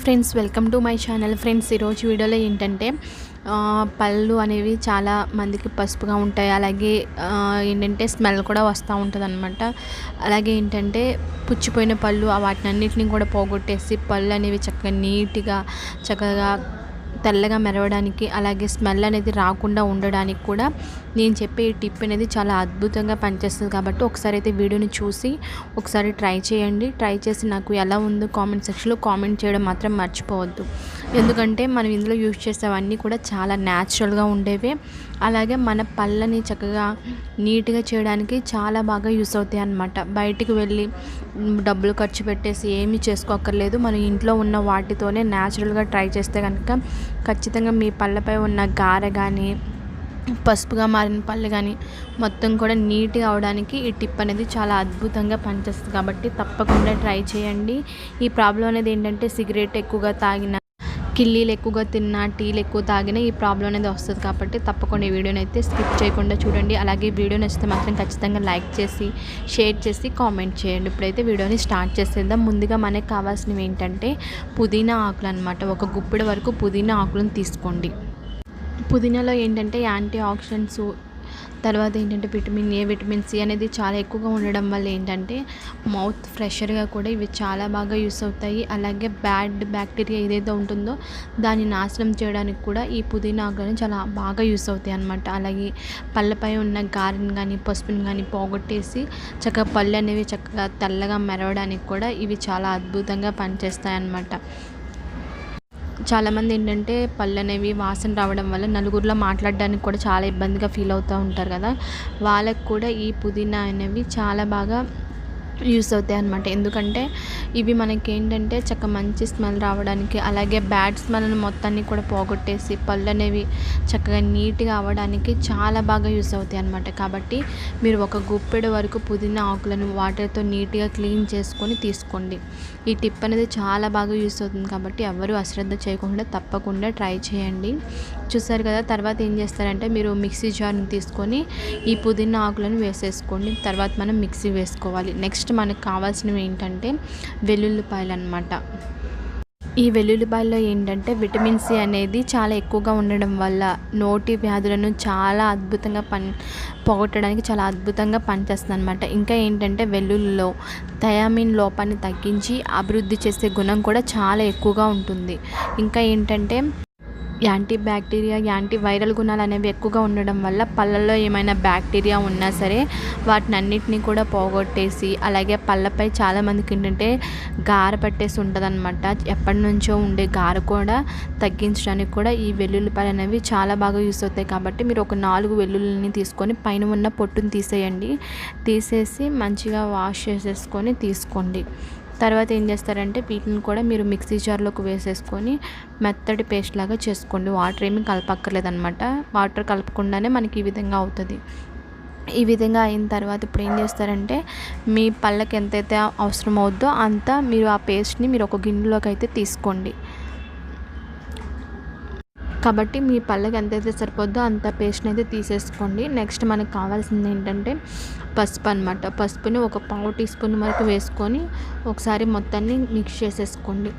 Friends, welcome to my channel. Friends, ఈరోజు వీడియోలో ఏంటంటే పళ్ళు అనేవి చాలా మందికి పసుపుగా ఉంటాయి. అలాగే ఏంటంటే స్మెల్ కూడా వస్తూ ఉంటుంది అనమాట. అలాగే ఏంటంటే పుచ్చిపోయిన పళ్ళు వాటిని అన్నిటిని కూడా పోగొట్టేసి పళ్ళు అనేవి చక్కగా తెల్లగా మెరవడానికి, అలాగే స్మెల్ అనేది రాకుండా ఉండడానికి కూడా నేను చెప్పే ఈ టిప్ అనేది చాలా అద్భుతంగా పనిచేస్తుంది. కాబట్టి ఒకసారి అయితే వీడియోని చూసి ఒకసారి ట్రై చేయండి. ట్రై చేసి నాకు ఎలా ఉందో కామెంట్ సెక్షన్లో కామెంట్ చేయడం మాత్రం మర్చిపోవద్దు. ఎందుకంటే మనం ఇందులో యూజ్ చేసేవన్నీ కూడా చాలా న్యాచురల్గా ఉండేవే. అలాగే మన పళ్ళని చక్కగా నీట్గా చేయడానికి చాలా బాగా యూస్ అవుతాయి అన్నమాట. బయటికి వెళ్ళి డబ్బులు ఖర్చు పెట్టేసి ఏమీ చేసుకోక్కర్లేదు. మనం ఇంట్లో ఉన్న వాటితోనే న్యాచురల్గా ట్రై చేస్తే కనుక ఖచ్చితంగా మీ పళ్ళపై ఉన్న గారె కానీ, పసుపుగా మారిన పళ్ళు కానీ మొత్తం కూడా నీట్గా అవడానికి ఈ టిప్ అనేది చాలా అద్భుతంగా పనిచేస్తుంది. కాబట్టి తప్పకుండా ట్రై చేయండి. ఈ ప్రాబ్లం అనేది ఏంటంటే సిగరెట్ ఎక్కువగా తాగిన, కిల్లీలు ఎక్కువగా తిన్నా, టీలు ఎక్కువ తాగినా ఈ ప్రాబ్లం అనేది వస్తుంది. కాబట్టి తప్పకుండా ఈ వీడియోని అయితే స్కిప్ చేయకుండా చూడండి. అలాగే వీడియో నచ్చితే మాత్రం ఖచ్చితంగా లైక్ చేసి, షేర్ చేసి, కామెంట్ చేయండి. ఇప్పుడైతే వీడియోని స్టార్ట్ చేసేద్దాం. ముందుగా మనకు కావాల్సినవి ఏంటంటే పుదీనా ఆకులు అనమాట. ఒక గుప్పెడు వరకు పుదీనా ఆకులను తీసుకోండి. పుదీనాలో ఏంటంటే యాంటీ ఆక్సిడెంట్స్, తర్వాత ఏంటంటే విటమిన్ ఏ, విటమిన్ సి అనేది చాలా ఎక్కువగా ఉండడం వల్ల ఏంటంటే మౌత్ ఫ్రెషర్గా కూడా ఇవి చాలా బాగా యూస్ అవుతాయి. అలాగే బ్యాడ్ బ్యాక్టీరియా ఏదైతే ఉంటుందో దాన్ని నాశనం చేయడానికి కూడా ఈ పుదీనా ఆకులు చాలా బాగా యూస్ అవుతాయి అన్నమాట. అలాగే పళ్ళపై ఉన్న గారెని కానీ, పసుపుని కానీ పోగొట్టేసి చక్కగా పళ్ళు అనేవి చక్కగా తెల్లగా మెరవడానికి కూడా ఇవి చాలా అద్భుతంగా పనిచేస్తాయి అన్నమాట. చాలామంది ఏంటంటే పళ్ళు అనేవి వాసన రావడం వల్ల నలుగురిలో మాట్లాడడానికి కూడా చాలా ఇబ్బందిగా ఫీల్ అవుతూ ఉంటారు కదా. వాళ్ళకు కూడా ఈ పుదీనా అనేవి చాలా బాగా యూస్ అవుతాయి అన్నమాట. ఎందుకంటే ఇవి మనకి ఏంటంటే మంచి స్మెల్ రావడానికి, అలాగే బ్యాడ్ స్మెల్ని మొత్తాన్ని కూడా పోగొట్టేసి పళ్ళు అనేవి చక్కగా నీట్గా అవ్వడానికి చాలా బాగా యూస్ అవుతాయి అన్నమాట. కాబట్టి మీరు ఒక గుప్పెడు వరకు పుదీనా ఆకులను వాటర్తో నీట్గా క్లీన్ చేసుకొని తీసుకోండి. ఈ టిప్ అనేది చాలా బాగా యూస్ అవుతుంది. కాబట్టి ఎవరు అశ్రద్ధ చేయకుండా తప్పకుండా ట్రై చేయండి. చూసారు కదా. తర్వాత ఏం చేస్తారంటే మీరు మిక్సీ జార్ని తీసుకొని ఈ పుదీనా ఆకులను వేసేసుకోండి. తర్వాత మనం మిక్సీ వేసుకోవాలి. నెక్స్ట్ మనకు కావాల్సినవి ఏంటంటే వెల్లుల్లిపాయలు అన్నమాట. ఈ వెల్లుల్లిపాయల్లో ఏంటంటే విటమిన్ సి అనేది చాలా ఎక్కువగా ఉండడం వల్ల నోటి వ్యాధులను చాలా అద్భుతంగా పోగొట్టడానికి చాలా అద్భుతంగా పనిచేస్తుంది అనమాట. ఇంకా ఏంటంటే వెల్లుల్లిలో థయామిన్ లోపాన్ని తగ్గించి అభివృద్ధి చేసే గుణం కూడా చాలా ఎక్కువగా ఉంటుంది. ఇంకా ఏంటంటే యాంటీ బ్యాక్టీరియా, యాంటీ వైరల్ గుణాలు అనేవి ఎక్కువగా ఉండడం వల్ల పళ్ళల్లో ఏమైనా బ్యాక్టీరియా ఉన్నా సరే వాటిని అన్నిటినీ కూడా పోగొట్టేసి, అలాగే పళ్ళపై చాలామందికి ఏంటంటే గార పట్టేసి ఉంటుంది అనమాట. ఎప్పటి నుంచో ఉండే గార కూడా తగ్గించడానికి కూడా ఈ వెల్లుల్లిపాయలు అనేవి చాలా బాగా యూస్ అవుతాయి. కాబట్టి మీరు ఒక 4 వెల్లుల్లిని తీసుకొని పైన ఉన్న పొట్టుని తీసేయండి. తీసేసి మంచిగా వాష్ చేసేసుకొని తీసుకోండి. తర్వాత ఏం చేస్తారంటే వీటిని కూడా మీరు మిక్సీ జార్లోకి వేసేసుకొని మెత్తటి పేస్ట్ లాగా చేసుకోండి. వాటర్ ఏమీ కలపక్కర్లేదనమాట. వాటర్ కలపకుండానే మనకి ఈ విధంగా అవుతుంది. ఈ విధంగా అయిన తర్వాత ఇప్పుడు ఏం చేస్తారంటే మీ పళ్ళకి ఎంతైతే అవసరం అవుద్దో అంత మీరు ఆ పేస్ట్ని మీరు ఒక గిన్నెలోకి అయితే తీసుకోండి. కాబట్టి మీ పళ్ళకి ఎంతైతే సరిపోద్దో అంత పేస్ట్ని అయితే తీసేసుకోండి. నెక్స్ట్ మనకు కావాల్సింది ఏంటంటే పసుపు అనమాట. పసుపుని ఒక పావు టీ స్పూన్ వరకు వేసుకొని ఒకసారి మొత్తాన్ని మిక్స్ చేసేసుకోండి.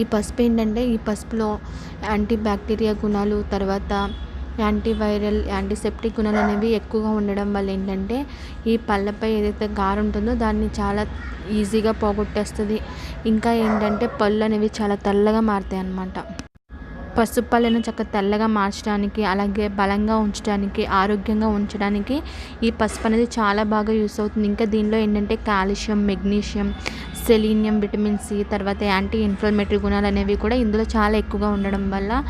ఈ పసుపు ఏంటంటే ఈ పసుపులో యాంటీ బ్యాక్టీరియా గుణాలు, తర్వాత యాంటీ వైరల్, యాంటీసెప్టిక్ గుణాలు అనేవి ఎక్కువగా ఉండడం వల్ల ఏంటంటే ఈ పళ్ళపై ఏదైతే గారు ఉంటుందో దాన్ని చాలా ఈజీగా పోగొట్టేస్తుంది. ఇంకా ఏంటంటే పళ్ళు అనేవి చాలా తెల్లగా మారుతాయి అన్నమాట. పసుపు పళ్ళను చక్కగా తెల్లగా మార్చడానికి, అలాగే బలంగా ఉంచడానికి, ఆరోగ్యంగా ఉంచడానికి ఈ పసుపు అనేది చాలా బాగా యూస్ అవుతుంది. ఇంకా దీనిలో ఏంటంటే calcium, magnesium, selenium, vitamin C, తర్వాత యాంటీ ఇన్ఫ్లమేటరీ గుణాలు అనేవి కూడా ఇందులో చాలా ఎక్కువగా ఉండడం వల్ల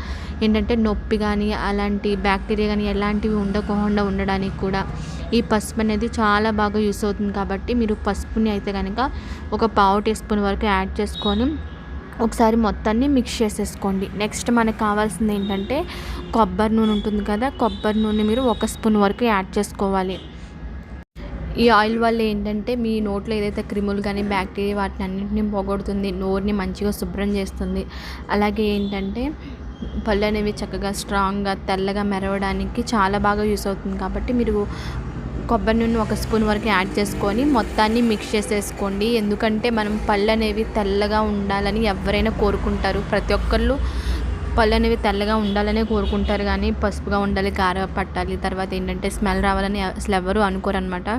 ఏంటంటే నొప్పి కానీ, అలాంటి బ్యాక్టీరియా కానీ ఎలాంటివి ఉండకుండా ఉండడానికి కూడా ఈ పసుపు అనేది చాలా బాగా యూస్ అవుతుంది. కాబట్టి మీరు పసుపుని అయితే కనుక ఒక పావు టీ స్పూన్ వరకు యాడ్ చేసుకొని ఒకసారి మొత్తాన్ని మిక్స్ చేసేసుకోండి. నెక్స్ట్ మనకు కావాల్సింది ఏంటంటే కొబ్బరి నూనె ఉంటుంది కదా. కొబ్బరి నూనె మీరు 1 స్పూన్ వరకు యాడ్ చేసుకోవాలి. ఈ ఆయిల్ వల్ల ఏంటంటే మీ నోట్లో ఏదైతే క్రిములు కానీ, బ్యాక్టీరియా వాటిని అన్నింటినీ పోగొడుతుంది. నోరుని మంచిగా శుభ్రం చేస్తుంది. అలాగే ఏంటంటే పళ్ళు అనేవి చక్కగా స్ట్రాంగ్గా తెల్లగా మెరవడానికి చాలా బాగా యూస్ అవుతుంది. కాబట్టి మీరు కొబ్బరి నూనె 1 స్పూన్ వరకు యాడ్ చేసుకొని మొత్తాన్ని మిక్స్ చేసేసుకోండి. ఎందుకంటే మనం పళ్ళు అనేవి తెల్లగా ఉండాలని ఎవరైనా కోరుకుంటారు. ప్రతి ఒక్కళ్ళు పళ్ళు అనేవి తెల్లగా ఉండాలనే కోరుకుంటారు, కానీ పసుపుగా ఉండాలి, గార పట్టాలి, తర్వాత ఏంటంటే స్మెల్ రావాలని అసలు ఎవరు అనుకోరనమాట.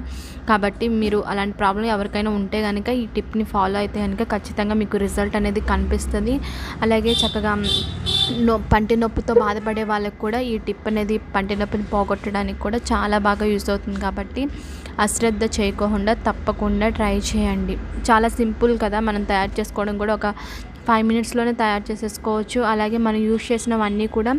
కాబట్టి మీరు అలాంటి ప్రాబ్లం ఎవరికైనా ఉంటే కనుక ఈ టిప్ని ఫాలో అయితే కనుక ఖచ్చితంగా మీకు రిజల్ట్ అనేది కనిపిస్తుంది. అలాగే చక్కగా పంటి నొప్పితో బాధపడే వాళ్ళకి కూడా ఈ టిప్ అనేది పంటి నొప్పిని పోగొట్టడానికి కూడా చాలా బాగా యూస్ అవుతుంది. కాబట్టి అశ్రద్ధ చేయకుండా తప్పకుండా ట్రై చేయండి. చాలా సింపుల్ కదా, మనం తయారు చేసుకోవడం కూడా ఒక 5 మినిట్స్లోనే తయారు చేసేసుకోవచ్చు. అలాగే మనం యూజ్ చేసినవన్నీ కూడా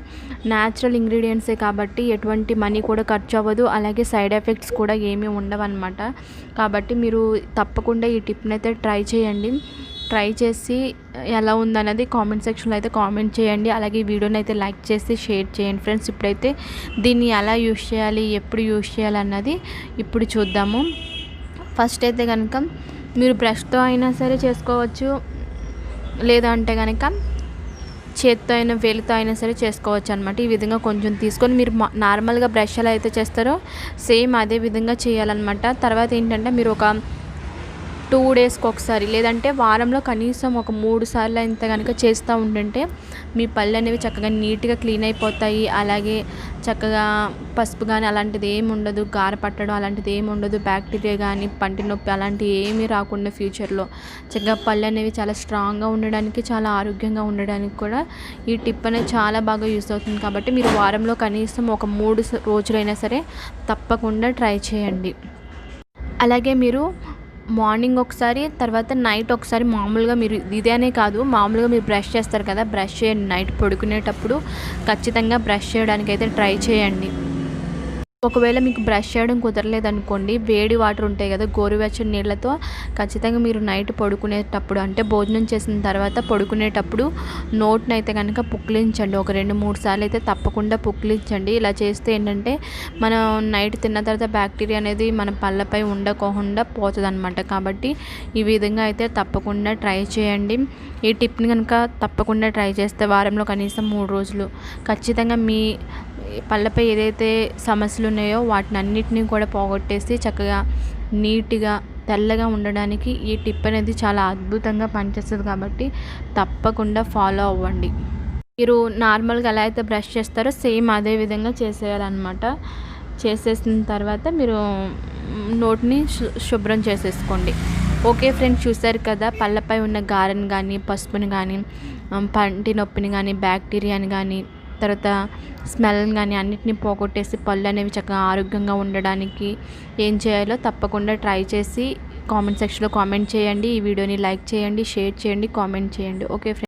న్యాచురల్ ఇంగ్రీడియంట్సే కాబట్టి ఎటువంటి మనీ కూడా ఖర్చు అవ్వదు. అలాగే సైడ్ ఎఫెక్ట్స్ కూడా ఏమీ ఉండవన్నమాట. కాబట్టి మీరు తప్పకుండా ఈ టిప్ని అయితే ట్రై చేయండి. ట్రై చేసి ఎలా ఉందన్నది కామెంట్ సెక్షన్లో అయితే కామెంట్ చేయండి. అలాగే ఈ వీడియోని అయితే లైక్ చేసి షేర్ చేయండి ఫ్రెండ్స్. ఇప్పుడైతే దీన్ని ఎలా యూజ్ చేయాలి, ఎప్పుడు యూజ్ చేయాలి అన్నది ఇప్పుడు చూద్దాము. ఫస్ట్ అయితే కనుక మీరు బ్రష్తో అయినా సరే చేసుకోవచ్చు, లేదంటే కనుక చేత్తో అయినా వేలితో అయినా సరే చేసుకోవచ్చు అనమాట. ఈ విధంగా కొంచెం తీసుకొని మీరు నార్మల్గా బ్రష్ ఎలా అయితే చేస్తారో సేమ్ అదే విధంగా చేయాలన్నమాట. తర్వాత ఏంటంటే మీరు ఒక 2 డేస్కి ఒకసారి లేదంటే వారంలో కనీసం ఒక 3 సార్లు అయితే కనుక చేస్తూ ఉంటుంటే మీ పళ్ళు అనేవి చక్కగా నీట్గా క్లీన్ అయిపోతాయి. అలాగే చక్కగా పసుపు కానీ అలాంటిది ఏమి ఉండదు, గార పట్టడం అలాంటిది ఏమి ఉండదు, బ్యాక్టీరియా కానీ పంటి నొప్పి అలాంటివి ఏమీ రాకుండా ఫ్యూచర్లో చక్కగా పళ్ళు అనేవి చాలా స్ట్రాంగ్గా ఉండడానికి, చాలా ఆరోగ్యంగా ఉండడానికి కూడా ఈ టిప్ అనేది చాలా బాగా యూస్ అవుతుంది. కాబట్టి మీరు వారంలో కనీసం ఒక 3 రోజులైనా సరే తప్పకుండా ట్రై చేయండి. అలాగే మీరు మార్నింగ్ ఒకసారి, తర్వాత నైట్ ఒకసారి మామూలుగా మీరు ఇదేనే కాదు, మామూలుగా మీరు బ్రష్ చేస్తారు కదా, బ్రష్ చేయండి. నైట్ పడుకునేటప్పుడు ఖచ్చితంగా బ్రష్ చేయడానికి అయితే ట్రై చేయండి. ఒకవేళ మీకు బ్రష్ చేయడం కుదరలేదనుకోండి, వేడి వాటర్ ఉంటాయి కదా, గోరువెచ్చని నీళ్ళతో ఖచ్చితంగా మీరు నైట్ పడుకునేటప్పుడు అంటే భోజనం చేసిన తర్వాత పడుకునేటప్పుడు నోట్ని అయితే కనుక పుక్కిలించండి. ఒక 2-3 సార్లు అయితే తప్పకుండా పుక్కిలించండి. ఇలా చేస్తే ఏంటంటే మనం నైట్ తిన్న తర్వాత బ్యాక్టీరియా అనేది మన పళ్ళపై ఉండకుండా పోతుంది అనమాట. కాబట్టి ఈ విధంగా అయితే తప్పకుండా ట్రై చేయండి. ఈ టిప్ని కనుక తప్పకుండా ట్రై చేస్తే వారంలో కనీసం 3 రోజులు ఖచ్చితంగా మీ పళ్ళపై ఏదైతే సమస్యలు ఉన్నాయో వాటిని అన్నిటినీ కూడా పోగొట్టేసి చక్కగా నీట్గా తెల్లగా ఉండడానికి ఈ టిప్ అనేది చాలా అద్భుతంగా పనిచేస్తుంది. కాబట్టి తప్పకుండా ఫాలో అవ్వండి. మీరు నార్మల్గా ఎలా అయితే బ్రష్ చేస్తారో సేమ్ అదే విధంగా చేసేయాలన్నమాట. చేసేసిన తర్వాత మీరు నోటిని శుభ్రం చేసేసుకోండి. ఓకే ఫ్రెండ్స్, చూసారు కదా, పళ్ళపై ఉన్న గారెని కానీ, పసుపుని కానీ, పంటి నొప్పిని కానీ, బ్యాక్టీరియాని కానీ, తర్వాత స్మెల్ని కానీ అన్నిటిని పోగొట్టేసి పళ్ళు అనేవి చక్కగా ఆరోగ్యంగా ఉండడానికి ఏం చేయాలో తప్పకుండా ట్రై చేసి కామెంట్ సెక్షన్లో కామెంట్ చేయండి. ఈ వీడియోని లైక్ చేయండి, షేర్ చేయండి, కామెంట్ చేయండి. Okay friends.